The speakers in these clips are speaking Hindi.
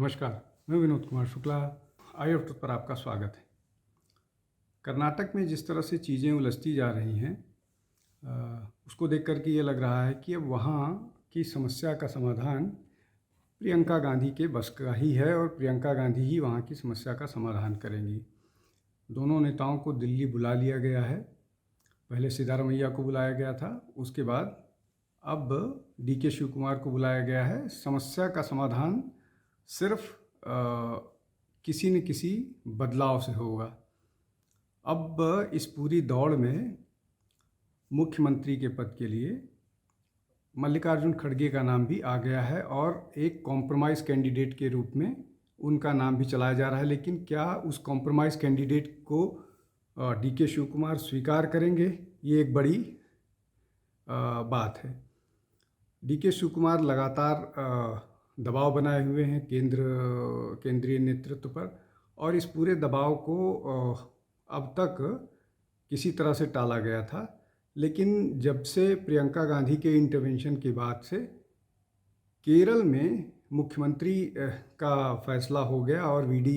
नमस्कार, मैं विनोद कुमार शुक्ला। आई ऑफ ट्रुथ पर आपका स्वागत है। कर्नाटक में जिस तरह से चीज़ें उलझती जा रही हैं, उसको देख कर के ये लग रहा है कि अब वहाँ की समस्या का समाधान प्रियंका गांधी के बस का ही है और प्रियंका गांधी ही वहाँ की समस्या का समाधान करेंगी। दोनों नेताओं को दिल्ली बुला लिया गया है। पहले सिद्धारमैया को बुलाया गया था, उसके बाद अब DK शिव कुमार को बुलाया गया है। समस्या का समाधान सिर्फ किसी न किसी बदलाव से होगा। अब इस पूरी दौड़ में मुख्यमंत्री के पद के लिए मल्लिकार्जुन खड़गे का नाम भी आ गया है और एक कॉम्प्रोमाइज़ कैंडिडेट के रूप में उनका नाम भी चलाया जा रहा है। लेकिन क्या उस कॉम्प्रोमाइज़ कैंडिडेट को DK शिव कुमार स्वीकार करेंगे, ये एक बड़ी बात है। DK शिव कुमार लगातार दबाव बनाए हुए हैं केंद्रीय नेतृत्व पर, और इस पूरे दबाव को अब तक किसी तरह से टाला गया था। लेकिन जब से प्रियंका गांधी के इंटरवेंशन के बाद से केरल में मुख्यमंत्री का फैसला हो गया और VD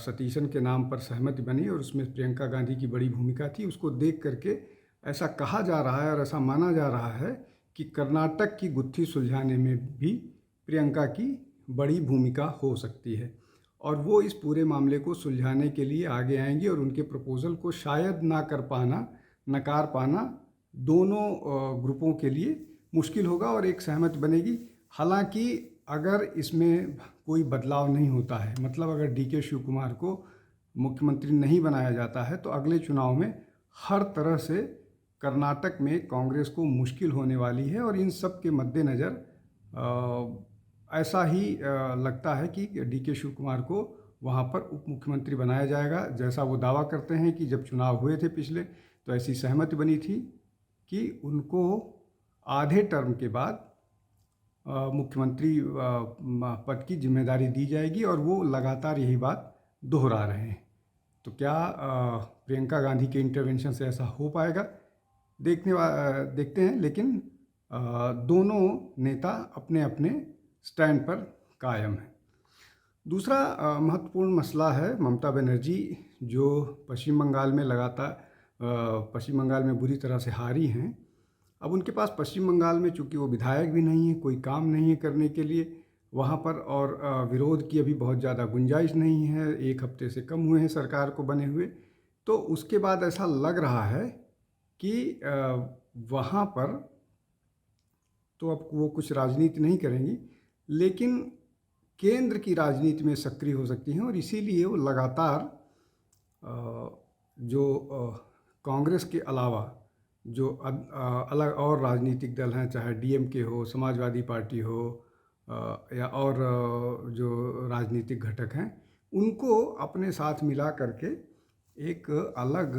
सतीशन के नाम पर सहमति बनी और उसमें प्रियंका गांधी की बड़ी भूमिका थी। उसको देख करके ऐसा कहा जा रहा है और ऐसा माना जा रहा है कि कर्नाटक की गुत्थी सुलझाने में भी प्रियंका की बड़ी भूमिका हो सकती है और वो इस पूरे मामले को सुलझाने के लिए आगे आएंगी और उनके प्रपोज़ल को शायद नकार पाना दोनों ग्रुपों के लिए मुश्किल होगा और एक सहमति बनेगी। हालांकि अगर इसमें कोई बदलाव नहीं होता है, मतलब अगर DK शिव कुमार को मुख्यमंत्री नहीं बनाया जाता है, तो अगले चुनाव में हर तरह से कर्नाटक में कांग्रेस को मुश्किल होने वाली है। और इन सब के मद्देनज़र ऐसा ही लगता है कि DK शिव कुमार को वहाँ पर उप मुख्यमंत्री बनाया जाएगा। जैसा वो दावा करते हैं कि जब चुनाव हुए थे पिछले, तो ऐसी सहमति बनी थी कि उनको आधे टर्म के बाद मुख्यमंत्री पद की जिम्मेदारी दी जाएगी और वो लगातार यही बात दोहरा रहे हैं। तो क्या प्रियंका गांधी के इंटरवेंशन से ऐसा हो पाएगा, देखते हैं। लेकिन दोनों नेता अपने अपने स्टैंड पर कायम है। दूसरा महत्वपूर्ण मसला है ममता बनर्जी, जो पश्चिम बंगाल में बुरी तरह से हारी हैं। अब उनके पास पश्चिम बंगाल में चूँकि वो विधायक भी नहीं है, कोई काम नहीं है करने के लिए वहाँ पर, और विरोध की अभी बहुत ज़्यादा गुंजाइश नहीं है। 1 हफ्ते से कम हुए हैं सरकार को बने हुए। तो उसके बाद ऐसा लग रहा है कि वहाँ पर तो अब वो कुछ राजनीति नहीं करेंगी, लेकिन केंद्र की राजनीति में सक्रिय हो सकती हैं और इसीलिए वो लगातार जो कांग्रेस के अलावा जो अलग और राजनीतिक दल हैं, चाहे DMK हो, समाजवादी पार्टी हो, या और जो राजनीतिक घटक हैं, उनको अपने साथ मिला करके एक अलग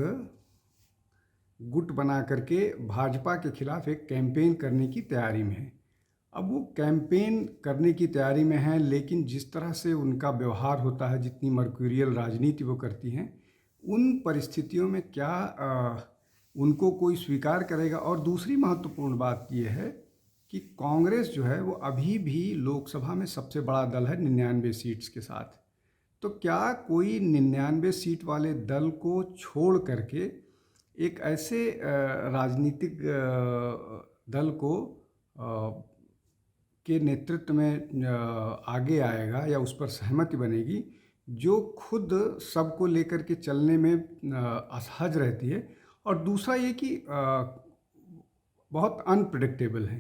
गुट बना करके भाजपा के खिलाफ एक कैंपेन करने की तैयारी में है। अब वो कैंपेन करने की तैयारी में है, लेकिन जिस तरह से उनका व्यवहार होता है, जितनी मर्क्यूरियल राजनीति वो करती हैं, उन परिस्थितियों में क्या उनको कोई स्वीकार करेगा। और दूसरी महत्वपूर्ण बात ये है कि कांग्रेस जो है वो अभी भी लोकसभा में सबसे बड़ा दल है 99 सीट्स के साथ। तो क्या कोई 99 सीट वाले दल को छोड़ करके एक ऐसे राजनीतिक दल को के नेतृत्व में आगे आएगा या उस पर सहमति बनेगी, जो खुद सबको लेकर के चलने में असहज रहती है। और दूसरा ये कि बहुत अनप्रेडिक्टेबल है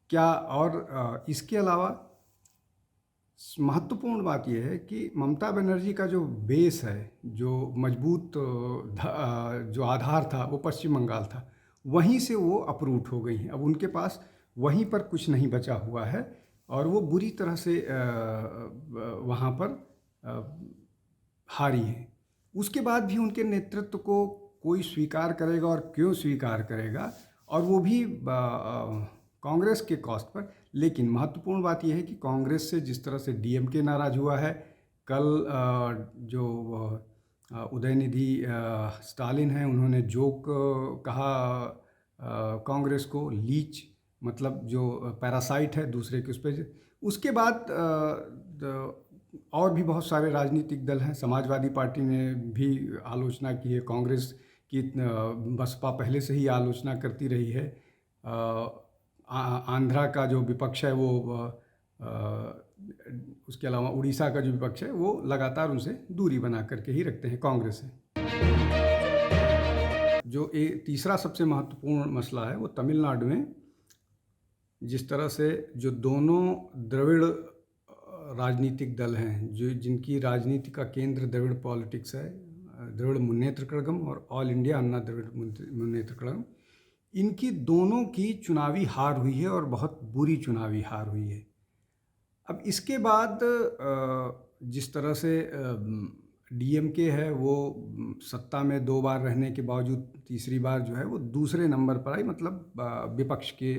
क्या। और इसके अलावा महत्वपूर्ण बात यह है कि ममता बनर्जी का जो बेस है, जो मजबूत जो आधार था, वो पश्चिम बंगाल था। वहीं से वो अप्रूट हो गई हैं। अब उनके पास वहीं पर कुछ नहीं बचा हुआ है और वो बुरी तरह से वहाँ पर हारी हैं। उसके बाद भी उनके नेतृत्व को कोई स्वीकार करेगा, और क्यों स्वीकार करेगा, और वो भी कांग्रेस के कॉस्ट पर। लेकिन महत्वपूर्ण बात यह है कि कांग्रेस से जिस तरह से DMK नाराज़ हुआ है, कल जो उदयनिधि स्टालिन हैं, उन्होंने जोक कहा कांग्रेस को, लीच मतलब जो पैरासाइट है दूसरे के उस पर। उसके बाद और भी बहुत सारे राजनीतिक दल हैं। समाजवादी पार्टी ने भी आलोचना की है, कांग्रेस की बसपा पहले से ही आलोचना करती रही है। आंध्रा का जो विपक्ष है वो उसके अलावा उड़ीसा का जो विपक्ष है वो लगातार उनसे दूरी बना करके ही रखते हैं, कांग्रेस से। जो तीसरा सबसे महत्वपूर्ण मसला है वो तमिलनाडु में जिस तरह से जो दोनों द्रविड़ राजनीतिक दल हैं, जो जिनकी राजनीति का केंद्र द्रविड़ पॉलिटिक्स है, द्रविड़ मुन्नेत्र कड़गम और ऑल इंडिया अन्ना द्रविड़ मुन्नेत्र कड़गम, इनकी दोनों की चुनावी हार हुई है और बहुत बुरी चुनावी हार हुई है। अब इसके बाद जिस तरह से डीएमके है वो सत्ता में 2 बार रहने के बावजूद तीसरी बार जो है वो दूसरे नंबर पर आई, मतलब विपक्ष के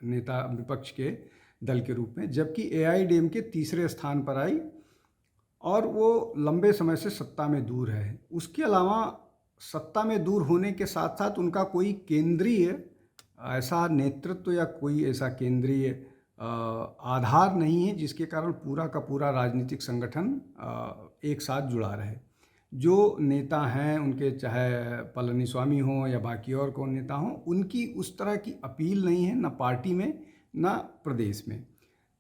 नेता, विपक्ष के दल के रूप में, जबकि एआईडीएमके तीसरे स्थान पर आई और वो लंबे समय से सत्ता में दूर है। उसके अलावा सत्ता में दूर होने के साथ साथ उनका कोई केंद्रीय ऐसा नेतृत्व या कोई ऐसा केंद्रीय आधार नहीं है जिसके कारण पूरा का पूरा राजनीतिक संगठन एक साथ जुड़ा रहे। जो नेता हैं उनके, चाहे पलनीस्वामी हों या बाकी और कौन नेता हों, उनकी उस तरह की अपील नहीं है, ना पार्टी में ना प्रदेश में।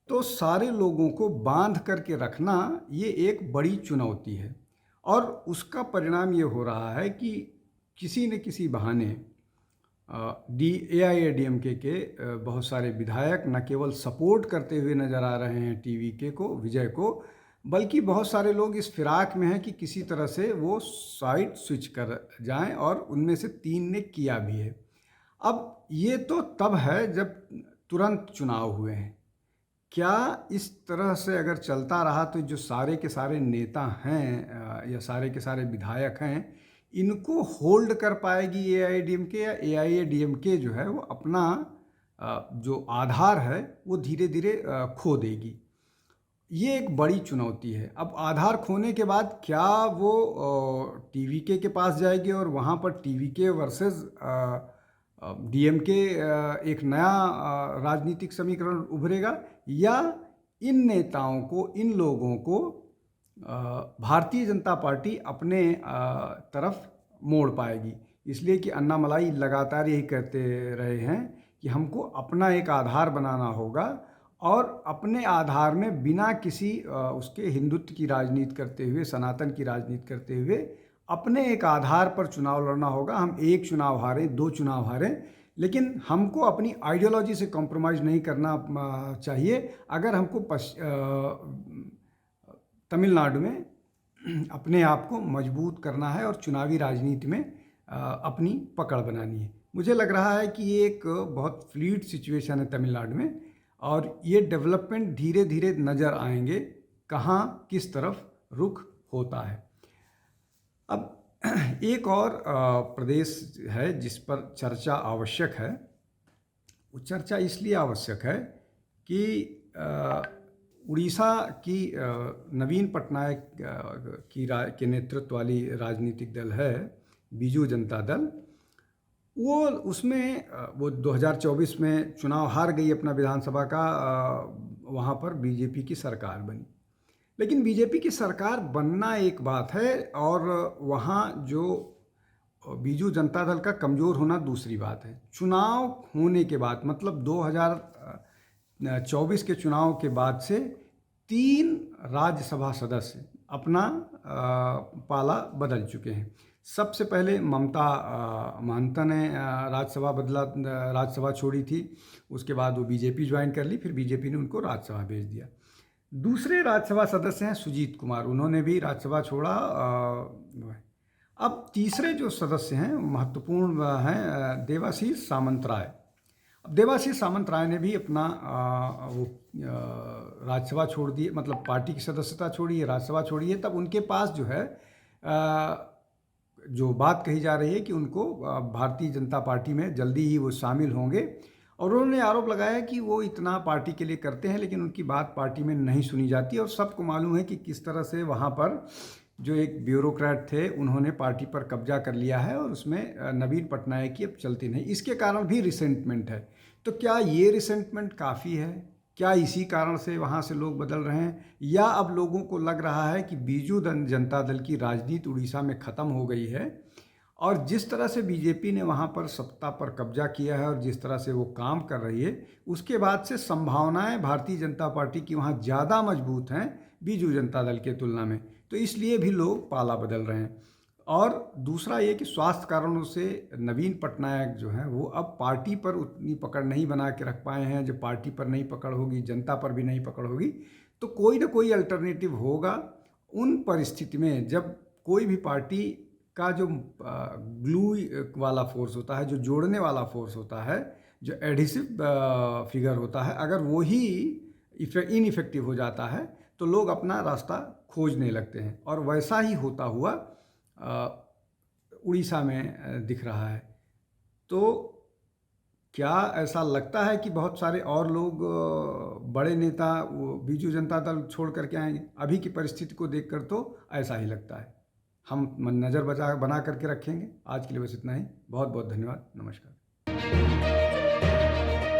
तो सारे लोगों को बांध करके रखना ये एक बड़ी चुनौती है और उसका परिणाम ये हो रहा है कि किसी न किसी बहाने एआईएडीएमके के बहुत सारे विधायक न केवल सपोर्ट करते हुए नज़र आ रहे हैं टीवीके को, विजय को, बल्कि बहुत सारे लोग इस फिराक में हैं कि किसी तरह से वो साइड स्विच कर जाएं, और उनमें से 3 ने किया भी है। अब ये तो तब है जब तुरंत चुनाव हुए हैं। क्या इस तरह से अगर चलता रहा तो जो सारे के सारे नेता हैं या सारे के सारे विधायक हैं, इनको होल्ड कर पाएगी एआईडीएमके, या एआईएडीएमके जो है वो अपना जो आधार है वो धीरे धीरे खो देगी? ये एक बड़ी चुनौती है। अब आधार खोने के बाद क्या वो टीवीके के पास जाएगी और वहाँ पर टीवीके वर्सेस डीएमके एक नया राजनीतिक समीकरण उभरेगा, या इन नेताओं को, इन लोगों को भारतीय जनता पार्टी अपने तरफ मोड़ पाएगी? इसलिए कि अन्नामलाई लगातार यही कहते रहे हैं कि हमको अपना एक आधार बनाना होगा और अपने आधार में बिना किसी उसके हिंदुत्व की राजनीति करते हुए, सनातन की राजनीति करते हुए, अपने एक आधार पर चुनाव लड़ना होगा। हम 1 चुनाव हारें, 2 चुनाव हारें, लेकिन हमको अपनी आइडियोलॉजी से कॉम्प्रोमाइज़ नहीं करना चाहिए। अगर हमको तमिलनाडु में अपने आप को मजबूत करना है और चुनावी राजनीति में अपनी पकड़ बनानी है। मुझे लग रहा है कि ये एक बहुत फ्लूइड सिचुएशन है तमिलनाडु में, और ये डेवलपमेंट धीरे धीरे नज़र आएंगे कहाँ किस तरफ रुख होता है। अब एक और प्रदेश है जिस पर चर्चा आवश्यक है। वो चर्चा इसलिए आवश्यक है कि उड़ीसा की नवीन पटनायक के नेतृत्व वाली राजनीतिक दल है बीजू जनता दल। वो उसमें वो 2024 में चुनाव हार गई अपना विधानसभा का, वहाँ पर बीजेपी की सरकार बनी। लेकिन बीजेपी की सरकार बनना एक बात है और वहाँ जो बीजू जनता दल का कमज़ोर होना दूसरी बात है। चुनाव होने के बाद, मतलब 2024 के चुनाव के बाद से 3 राज्यसभा सदस्य अपना पाला बदल चुके हैं। सबसे पहले ममता महंता ने राज्यसभा छोड़ी थी। उसके बाद वो बीजेपी ज्वाइन कर ली, फिर बीजेपी ने उनको राज्यसभा भेज दिया। दूसरे राज्यसभा सदस्य हैं सुजीत कुमार, उन्होंने भी राज्यसभा छोड़ा। अब तीसरे जो सदस्य हैं महत्वपूर्ण हैं देवाशीष सामंतराय। अब देवाशीष सामंतराय ने भी अपना वो राज्यसभा छोड़ दी, मतलब पार्टी की सदस्यता छोड़ी है, राज्यसभा छोड़ी है। तब उनके पास जो है जो बात कही जा रही है कि उनको भारतीय जनता पार्टी में जल्दी ही वो शामिल होंगे, और उन्होंने आरोप लगाया कि वो इतना पार्टी के लिए करते हैं लेकिन उनकी बात पार्टी में नहीं सुनी जाती। और सबको मालूम है कि किस तरह से वहाँ पर जो एक ब्यूरोक्रेट थे उन्होंने पार्टी पर कब्जा कर लिया है और उसमें नवीन पटनायक की अब चलती नहीं। इसके कारण भी रिसेंटमेंट है। तो क्या ये रिसेंटमेंट काफ़ी है? क्या इसी कारण से वहाँ से लोग बदल रहे हैं, या अब लोगों को लग रहा है कि बीजू जनता दल की राजनीति उड़ीसा में ख़त्म हो गई है, और जिस तरह से बीजेपी ने वहाँ पर सत्ता पर कब्जा किया है और जिस तरह से वो काम कर रही है, उसके बाद से संभावनाएं भारतीय जनता पार्टी की वहाँ ज़्यादा मजबूत हैं बीजू जनता दल के तुलना में। तो इसलिए भी लोग पाला बदल रहे हैं। और दूसरा ये कि स्वास्थ्य कारणों से नवीन पटनायक जो हैं वो अब पार्टी पर उतनी पकड़ नहीं बना के रख पाए हैं। जब पार्टी पर नहीं पकड़ होगी, जनता पर भी नहीं पकड़ होगी, तो कोई ना कोई अल्टरनेटिव होगा। उन परिस्थिति में जब कोई भी पार्टी का जो ग्लू वाला फोर्स होता है, जो जोड़ने वाला फोर्स होता है, जो एडिसिव फिगर होता है, अगर वो ही इनइफेक्टिव हो जाता है तो लोग अपना रास्ता खोजने लगते हैं। और वैसा ही होता हुआ उड़ीसा में दिख रहा है। तो क्या ऐसा लगता है कि बहुत सारे और लोग बड़े नेता वो बीजू जनता दल छोड़ करके आएंगे? अभी की परिस्थिति को देखकर तो ऐसा ही लगता है। हम नज़र बना करके रखेंगे। आज के लिए बस इतना ही। बहुत बहुत धन्यवाद। नमस्कार।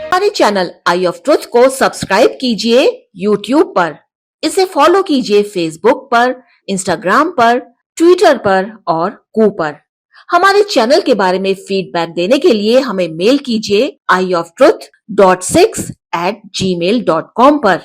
हमारे चैनल आई ऑफ ट्रुथ को सब्सक्राइब कीजिए YouTube पर, इसे फॉलो कीजिए Facebook पर, Instagram पर, Twitter पर और कू पर। हमारे चैनल के बारे में फीडबैक देने के लिए हमें मेल कीजिए ioftruth.6@gmail.com पर।